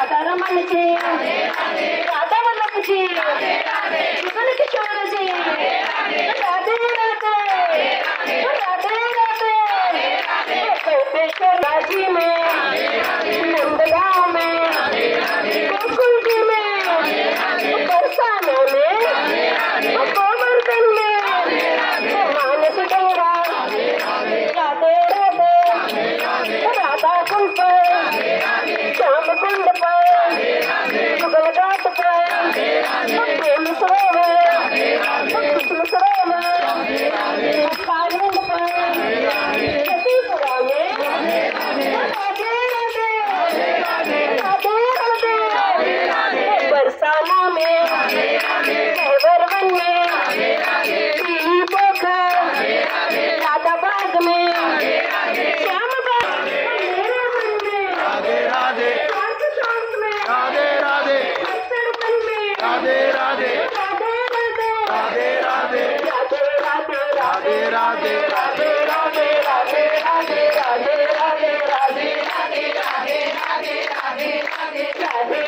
राधा रमन जी, राधा वल्लभ जी, जुगल किशोर जी, राधे राधे, राधे राधे। कोपेश्वर जी में, नंदगांव में, गोकुल जी में, बरसाना में, गोवर्धन में, मानस डोरा, राधे राधे, राधा कुंड पर, श्याम कुंड पर, जुगल घाट पर, प्रेम सरोवर, कृष्ण सरोवर, कालिंद पर, सतीपुरा में, राधे राधे, राधे राधे, बरसाना में, सहवरवन में, पीली पोखर, राधा बाग में, श्याम बाग, मेरे मन में, शांत शांत में, अक्षरवन में, राधे राधे, राधे राधे, राधे राधे, राधे राधे, राधे राधे, राधे राधे, राधे राधे, राधे राधे, राधे राधे, राधे राधे, राधे